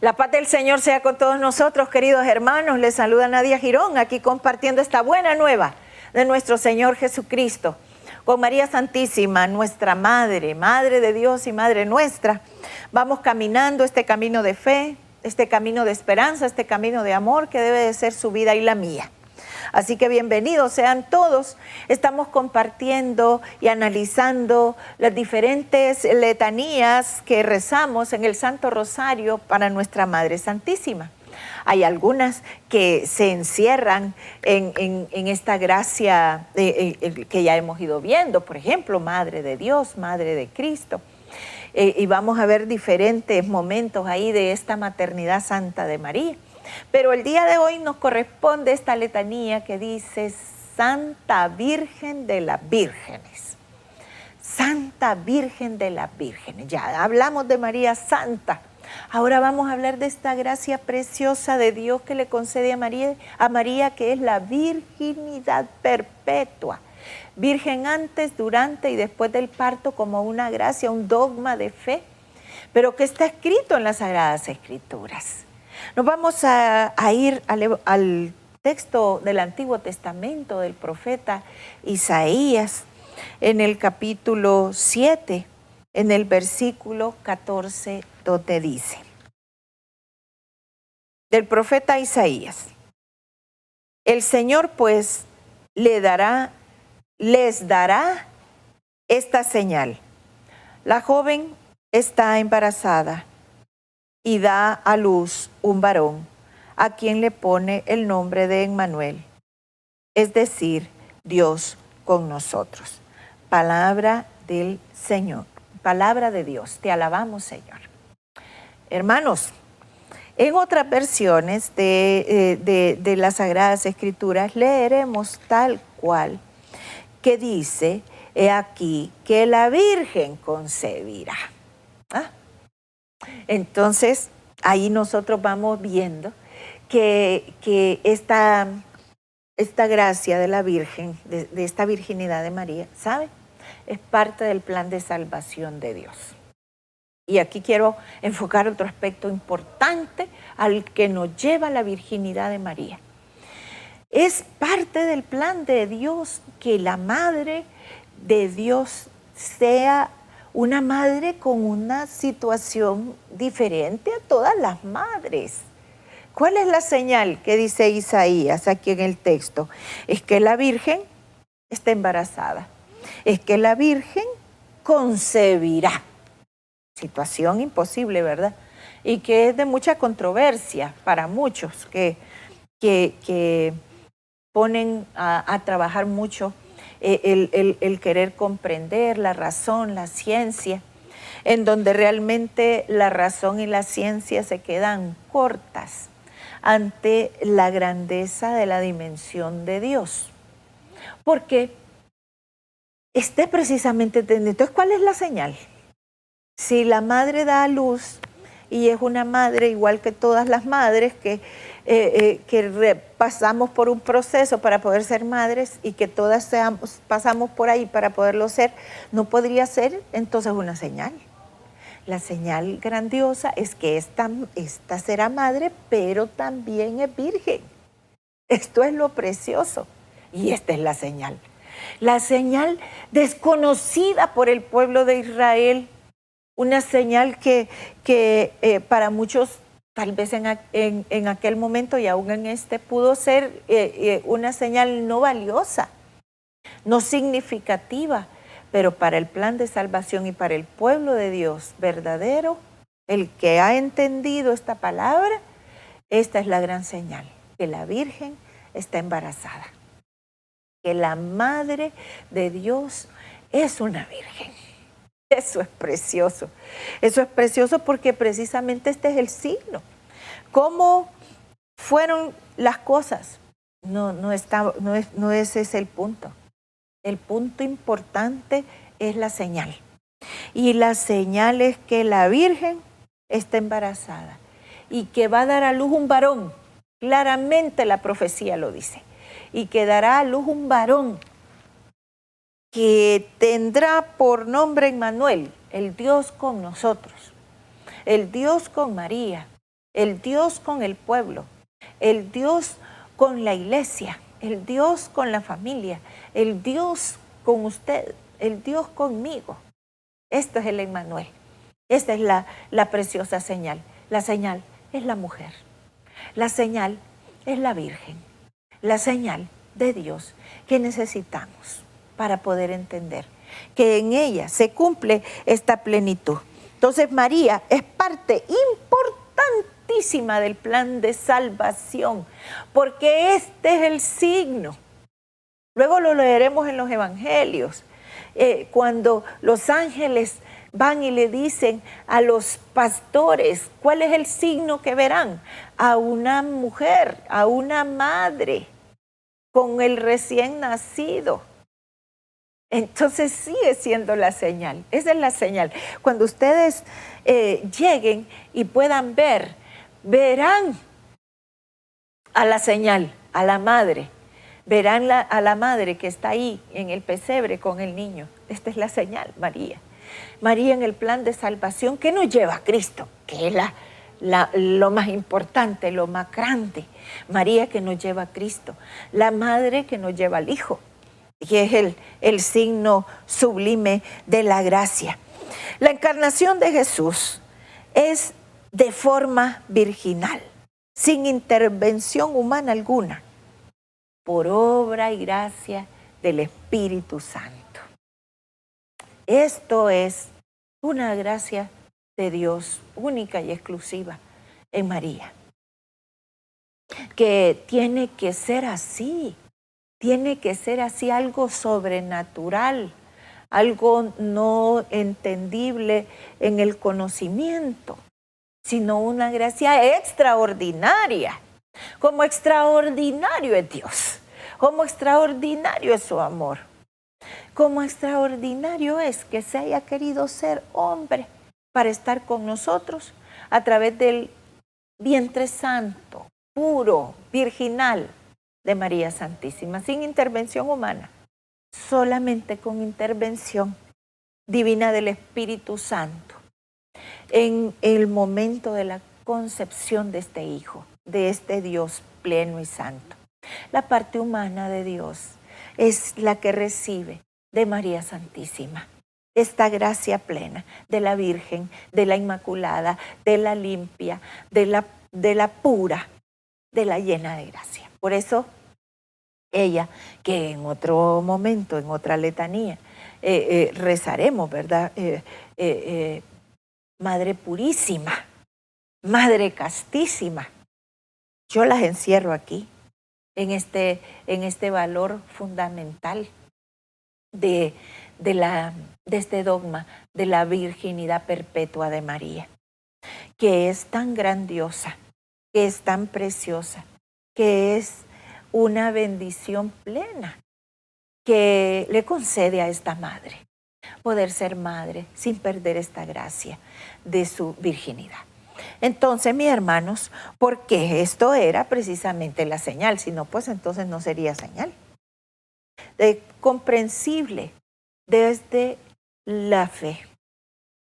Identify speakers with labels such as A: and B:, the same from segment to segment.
A: La paz del Señor sea con todos nosotros, queridos hermanos. Les saluda Nadia Girón, aquí compartiendo esta buena nueva de nuestro Señor Jesucristo. Con María Santísima, nuestra Madre, Madre de Dios y Madre nuestra, vamos caminando este camino de fe, este camino de esperanza, este camino de amor que debe de ser su vida y la mía. Así que bienvenidos sean todos. Estamos compartiendo y analizando las diferentes letanías que rezamos en el Santo Rosario para nuestra Madre Santísima. Hay algunas que se encierran en esta gracia que ya hemos ido viendo. Por ejemplo, Madre de Dios, Madre de Cristo. Y vamos a ver diferentes momentos ahí de esta maternidad santa de María. Pero el día de hoy nos corresponde esta letanía que dice Santa Virgen de las Vírgenes. Santa Virgen de las Vírgenes. Ya hablamos de María Santa. Ahora vamos a hablar de esta gracia preciosa de Dios que le concede a María, que es la virginidad perpetua. Virgen antes, durante y después del parto como una gracia, un dogma de fe, pero que está escrito en las Sagradas Escrituras. Nos vamos a ir al texto del Antiguo Testamento del profeta Isaías, en el capítulo 7, en el versículo 14, donde dice, del profeta Isaías: el Señor pues les dará esta señal. La joven está embarazada y da a luz un varón, a quien le pone el nombre de Emmanuel, es decir, Dios con nosotros. Palabra del Señor, palabra de Dios. Te alabamos, Señor. Hermanos, en otras versiones de las Sagradas Escrituras leeremos tal cual que dice, he aquí que la Virgen concebirá. ¿Ah? Entonces, ahí nosotros vamos viendo que esta gracia de la Virgen, de esta virginidad de María, ¿sabe? Es parte del plan de salvación de Dios. Y aquí quiero enfocar otro aspecto importante al que nos lleva la virginidad de María. Es parte del plan de Dios que la Madre de Dios sea una madre con una situación diferente a todas las madres. ¿Cuál es la señal que dice Isaías aquí en el texto? Es que la Virgen está embarazada. Es que la Virgen concebirá. Situación imposible, ¿verdad? Y que es de mucha controversia para muchos que ponen a trabajar mucho el querer comprender la razón, la ciencia, en donde realmente la razón y la ciencia se quedan cortas ante la grandeza de la dimensión de Dios. Porque esté precisamente entendido. Entonces, ¿cuál es la señal? Si la madre da a luz y es una madre igual que todas las madres que pasamos por un proceso para poder ser madres y que todas pasamos por ahí para poderlo ser, no podría ser entonces una señal. La señal grandiosa es que esta será madre, pero también es virgen. Esto es lo precioso y esta es la señal. La señal desconocida por el pueblo de Israel, una señal que para muchos tal vez en aquel momento y aún en este pudo ser una señal no valiosa, no significativa, pero para el plan de salvación y para el pueblo de Dios verdadero, el que ha entendido esta palabra, esta es la gran señal, que la Virgen está embarazada, que la Madre de Dios es una Virgen. Eso es precioso. Eso es precioso porque precisamente este es el signo. ¿Cómo fueron las cosas? No es ese el punto. El punto importante es la señal. Y la señal es que la Virgen está embarazada y que va a dar a luz un varón. Claramente la profecía lo dice. Y que dará a luz un varón que tendrá por nombre Emmanuel, el Dios con nosotros, el Dios con María, el Dios con el pueblo, el Dios con la iglesia, el Dios con la familia, el Dios con usted, el Dios conmigo. Esto es el Emmanuel. Esta es la preciosa señal. La señal es la mujer. La señal es la Virgen. La señal de Dios que necesitamos para poder entender que en ella se cumple esta plenitud. Entonces María es parte importantísima del plan de salvación, porque este es el signo. Luego lo leeremos en los evangelios, cuando los ángeles van y le dicen a los pastores, ¿cuál es el signo que verán? A una mujer, a una madre con el recién nacido. Entonces sigue siendo la señal, esa es la señal. Cuando ustedes lleguen y puedan ver, verán a la señal, a la madre. Verán a la madre que está ahí en el pesebre con el niño. Esta es la señal, María. María en el plan de salvación que nos lleva a Cristo, que es lo más importante, lo más grande. María que nos lleva a Cristo. La madre que nos lleva al Hijo, que es el signo sublime de la gracia. La encarnación de Jesús es de forma virginal, sin intervención humana alguna, por obra y gracia del Espíritu Santo. Esto es una gracia de Dios única y exclusiva en María, que tiene que ser así, algo sobrenatural, algo no entendible en el conocimiento, sino una gracia extraordinaria. Como extraordinario es Dios, como extraordinario es su amor, como extraordinario es que se haya querido ser hombre para estar con nosotros a través del vientre santo, puro, virginal de María Santísima, sin intervención humana, solamente con intervención divina del Espíritu Santo en el momento de la concepción de este Hijo, de este Dios pleno y santo. La parte humana de Dios es la que recibe de María Santísima esta gracia plena de la Virgen, de la Inmaculada, de la limpia, de la pura, de la llena de gracia. Por eso ella, que en otro momento, en otra letanía, rezaremos, ¿verdad? Madre purísima, Madre castísima. Yo las encierro aquí, en este valor fundamental de este dogma de la virginidad perpetua de María, que es tan grandiosa, que es tan preciosa, que es una bendición plena que le concede a esta madre poder ser madre sin perder esta gracia de su virginidad. Entonces, mis hermanos, porque esto era precisamente la señal, si no, pues entonces no sería señal. Comprensible desde la fe,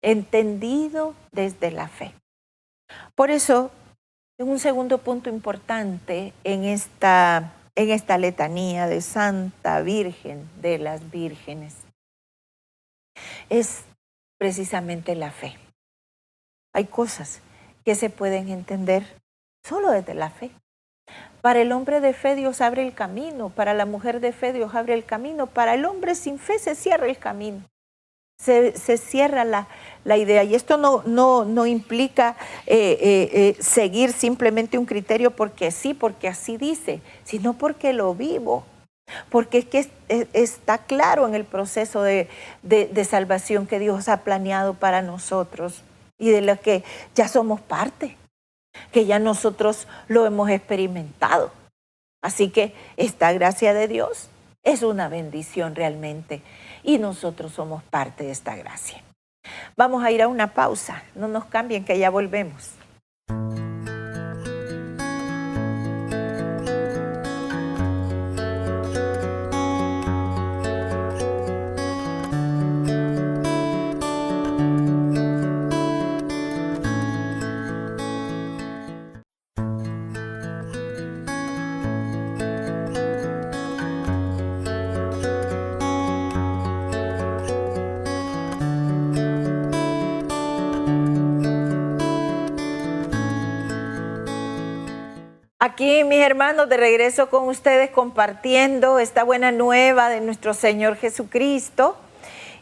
A: entendido desde la fe. Por eso, un segundo punto importante en esta letanía de Santa Virgen de las Vírgenes es precisamente la fe. Hay cosas que se pueden entender solo desde la fe. Para el hombre de fe Dios abre el camino, para la mujer de fe Dios abre el camino, para el hombre sin fe se cierra el camino. Se cierra la idea, y esto no implica seguir simplemente un criterio porque sí, porque así dice, sino porque lo vivo, porque es que está claro en el proceso de salvación que Dios ha planeado para nosotros y de lo que ya somos parte, que ya nosotros lo hemos experimentado. Así que esta gracia de Dios es una bendición realmente y nosotros somos parte de esta gracia. Vamos a ir a una pausa, no nos cambien que ya volvemos. Aquí, mis hermanos, de regreso con ustedes compartiendo esta buena nueva de nuestro Señor Jesucristo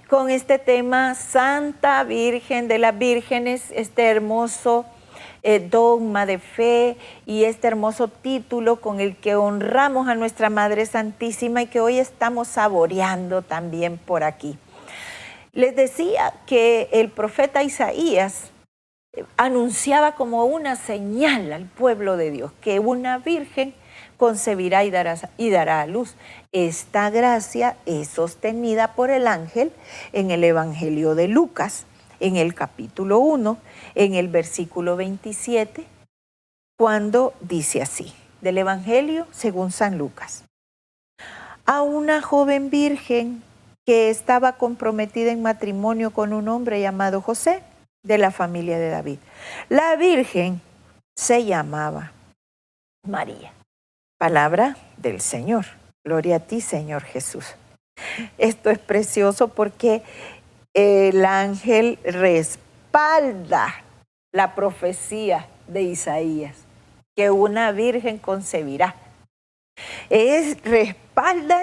A: con este tema Santa Virgen de las Vírgenes, este hermoso dogma de fe y este hermoso título con el que honramos a nuestra Madre Santísima y que hoy estamos saboreando también por aquí. Les decía que el profeta Isaías anunciaba como una señal al pueblo de Dios que una virgen concebirá y dará a luz. Esta gracia es sostenida por el ángel en el Evangelio de Lucas, en el capítulo 1, en el versículo 27, cuando dice así, del Evangelio según San Lucas. A una joven virgen que estaba comprometida en matrimonio con un hombre llamado José, de la familia de David. La virgen se llamaba María. Palabra del Señor. Gloria a ti, Señor Jesús. Esto es precioso porque el ángel respalda la profecía de Isaías, que una virgen concebirá. Respalda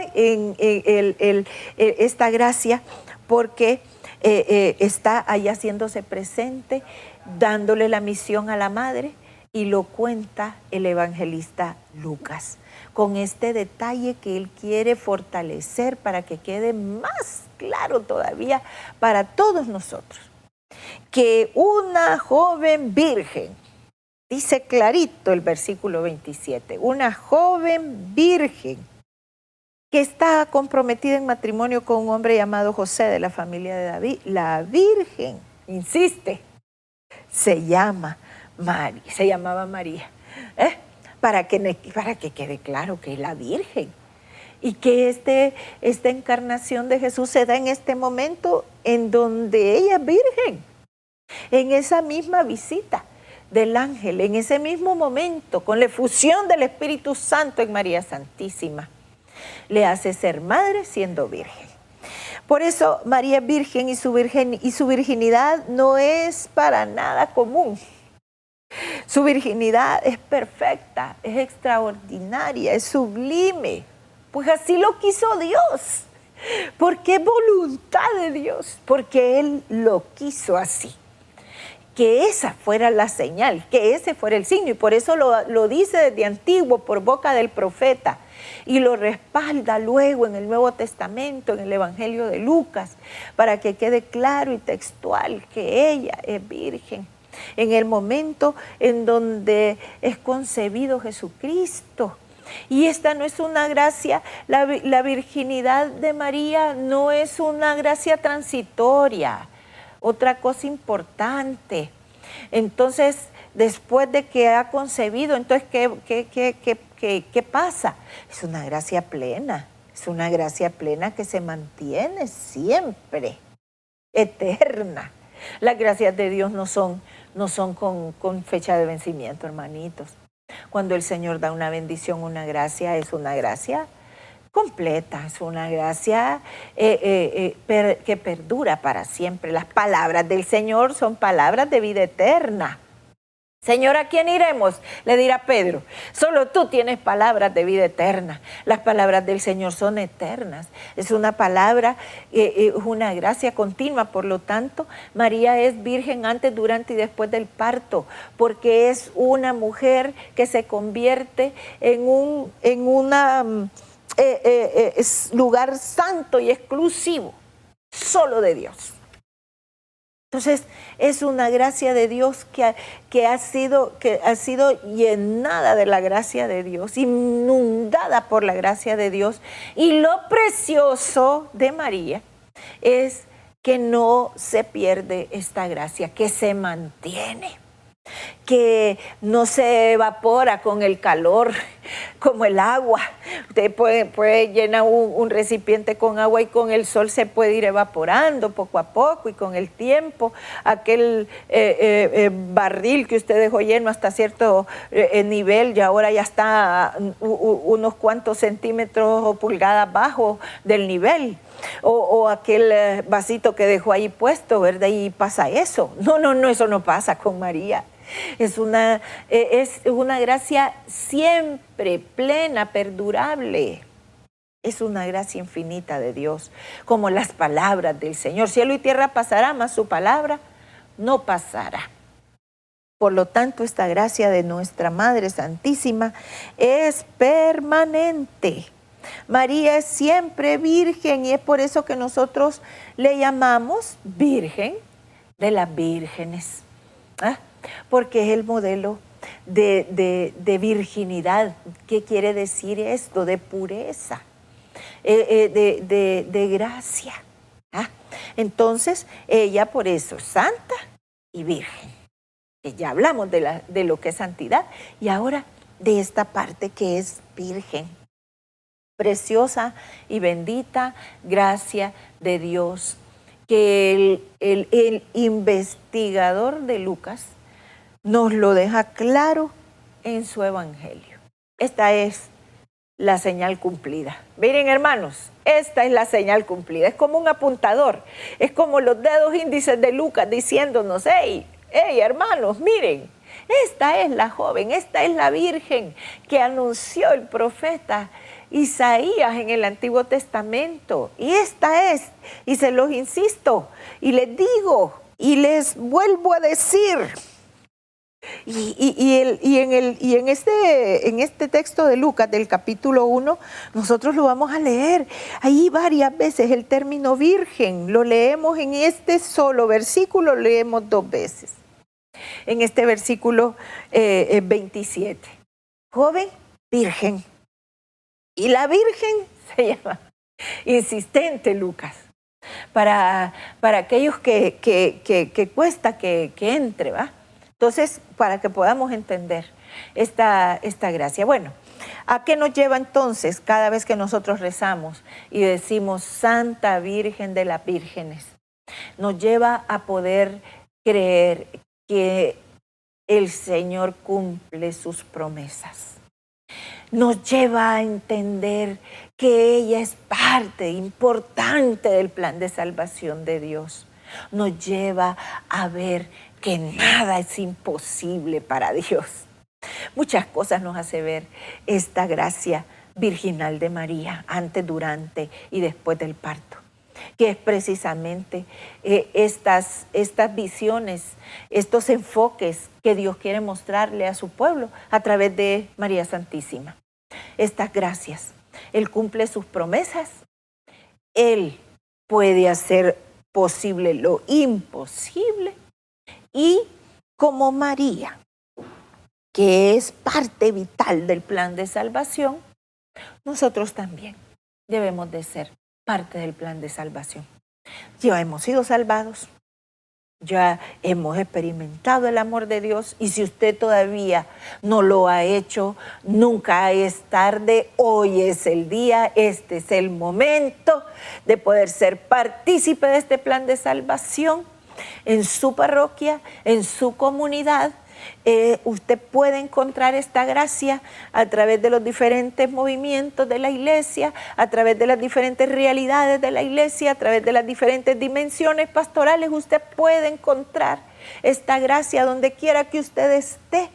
A: esta gracia porque está ahí haciéndose presente, dándole la misión a la madre, y lo cuenta el evangelista Lucas, con este detalle que él quiere fortalecer para que quede más claro todavía para todos nosotros, que una joven virgen, dice clarito el versículo 27, una joven virgen que está comprometida en matrimonio con un hombre llamado José de la familia de David. La virgen, insiste, se llamaba María, para que quede claro que es la virgen y que esta encarnación de Jesús se da en este momento en donde ella es virgen, en esa misma visita del ángel, en ese mismo momento, con la efusión del Espíritu Santo en María Santísima. Le hace ser madre siendo virgen. Por eso María es virgen y su virginidad no es para nada común. Su virginidad es perfecta, es extraordinaria, es sublime, pues así lo quiso Dios, porque es voluntad de Dios, porque Él lo quiso así. Que esa fuera la señal, que ese fuera el signo, y por eso lo dice desde antiguo por boca del profeta, y lo respalda luego en el Nuevo Testamento, en el Evangelio de Lucas, para que quede claro y textual que ella es virgen en el momento en donde es concebido Jesucristo. Y esta no es una gracia, la virginidad de María no es una gracia transitoria. Otra cosa importante, entonces después de que ha concebido, entonces ¿qué pasa? Es una gracia plena, que se mantiene siempre, eterna. Las gracias de Dios no son con fecha de vencimiento, hermanitos. Cuando el Señor da una bendición, una gracia, es una gracia completa, es una gracia que perdura para siempre. Las palabras del Señor son palabras de vida eterna. Señor, ¿a quién iremos? Le dirá Pedro. Solo tú tienes palabras de vida eterna. Las palabras del Señor son eternas. Es una palabra, es una gracia continua. Por lo tanto, María es virgen antes, durante y después del parto, porque es una mujer que se convierte en un lugar santo y exclusivo, solo de Dios. Entonces, es una gracia de Dios que ha sido llenada de la gracia de Dios, inundada por la gracia de Dios. Y lo precioso de María es que no se pierde esta gracia, que se mantiene, que no se evapora con el calor, como el agua. Usted puede llenar un recipiente con agua y con el sol se puede ir evaporando poco a poco, y con el tiempo aquel barril que usted dejó lleno hasta cierto nivel, y ahora ya está unos cuantos centímetros o pulgadas bajo del nivel. O aquel vasito que dejó ahí puesto, ¿verdad? Y pasa eso. No, eso no pasa con María. Es una gracia siempre plena, perdurable. Es una gracia infinita de Dios, como las palabras del Señor. Cielo y tierra pasará, mas su palabra no pasará. Por lo tanto, esta gracia de nuestra Madre Santísima es permanente. María es siempre virgen y es por eso que nosotros le llamamos Virgen de las Vírgenes. ¿Ah? Porque es el modelo de virginidad. ¿Qué quiere decir esto? De pureza. De gracia. ¿Ah? Entonces, ella por eso es santa y virgen. Que ya hablamos de lo que es santidad y ahora de esta parte que es virgen. Preciosa y bendita gracia de Dios, que el investigador de Lucas nos lo deja claro en su evangelio. Esta es la señal cumplida. Miren, hermanos, esta es la señal cumplida. Es como un apuntador, es como los dedos índices de Lucas diciéndonos, hey, hermanos, miren, esta es la joven, esta es la virgen que anunció el profeta Isaías en el Antiguo Testamento. Y esta es, y se los insisto, y les digo, y les vuelvo a decir. En este texto de Lucas, del capítulo 1, nosotros lo vamos a leer. Ahí varias veces el término virgen, lo leemos en este solo versículo, lo leemos 2 veces. En este versículo 27. Joven, virgen. Y la virgen se llama insistente, Lucas. Para aquellos que cuesta que entre, ¿va? Entonces, para que podamos entender esta gracia. Bueno, ¿a qué nos lleva entonces cada vez que nosotros rezamos y decimos Santa Virgen de las Vírgenes? Nos lleva a poder creer que el Señor cumple sus promesas. Nos lleva a entender que ella es parte importante del plan de salvación de Dios. Nos lleva a ver que nada es imposible para Dios. Muchas cosas nos hace ver esta gracia virginal de María, antes, durante y después del parto, que es precisamente estas visiones, estos enfoques que Dios quiere mostrarle a su pueblo a través de María Santísima. Estas gracias. Él cumple sus promesas. Él puede hacer posible lo imposible. Y como María, que es parte vital del plan de salvación, nosotros también debemos de ser parte del plan de salvación. Ya hemos sido salvados, ya hemos experimentado el amor de Dios y si usted todavía no lo ha hecho, nunca es tarde, hoy es el día, este es el momento de poder ser partícipe de este plan de salvación en su parroquia, en su comunidad. Usted puede encontrar esta gracia a través de los diferentes movimientos de la iglesia, a través de las diferentes realidades de la iglesia, a través de las diferentes dimensiones pastorales. Usted puede encontrar esta gracia donde quiera que usted esté.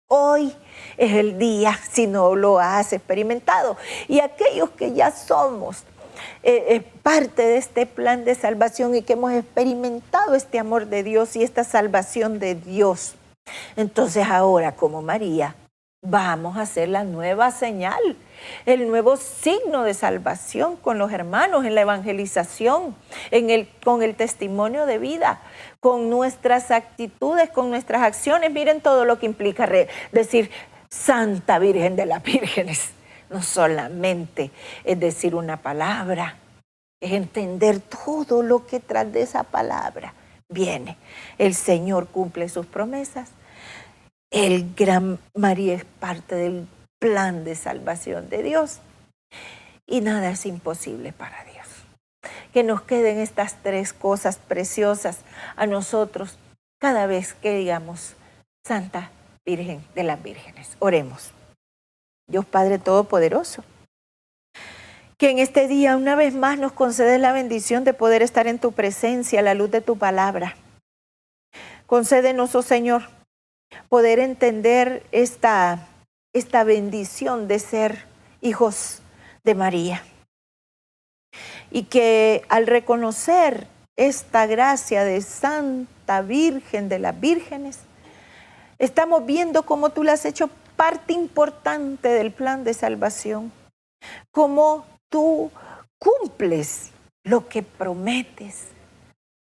A: Hoy es el día, si no lo has experimentado. Y aquellos que ya somos parte de este plan de salvación y que hemos experimentado este amor de Dios y esta salvación de Dios, entonces ahora, como María, vamos a hacer la nueva señal, el nuevo signo de salvación con los hermanos en la evangelización, con el testimonio de vida, con nuestras actitudes, con nuestras acciones. Miren todo lo que implica decir Santa Virgen de las Vírgenes. No solamente es decir una palabra, es entender todo lo que tras de esa palabra viene. El Señor cumple sus promesas. El gran María es parte del plan de salvación de Dios. Y nada es imposible para Dios. Que nos queden estas 3 cosas preciosas a nosotros cada vez que digamos Santa Virgen de las Vírgenes. Oremos. Dios Padre Todopoderoso, que en este día una vez más nos concedes la bendición de poder estar en tu presencia a la luz de tu palabra. Concédenos, oh Señor, poder entender esta bendición de ser hijos de María. Y que al reconocer esta gracia de Santa Virgen de las Vírgenes, estamos viendo cómo tú la has hecho parte importante del plan de salvación, cómo tú cumples lo que prometes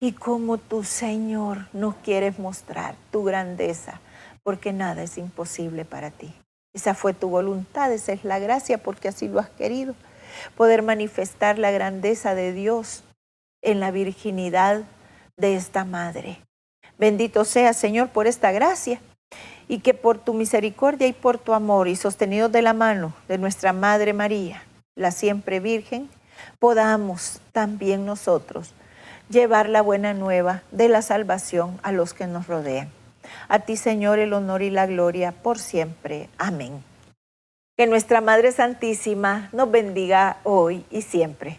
A: y cómo tu Señor nos quieres mostrar tu grandeza, porque nada es imposible para ti. Esa fue tu voluntad, esa es la gracia, porque así lo has querido, poder manifestar la grandeza de Dios en la virginidad de esta madre. Bendito sea, Señor, por esta gracia, y que por tu misericordia y por tu amor, y sostenidos de la mano de nuestra Madre María, la siempre Virgen, podamos también nosotros llevar la buena nueva de la salvación a los que nos rodean. A ti, Señor, el honor y la gloria por siempre. Amén. Que nuestra Madre Santísima nos bendiga hoy y siempre.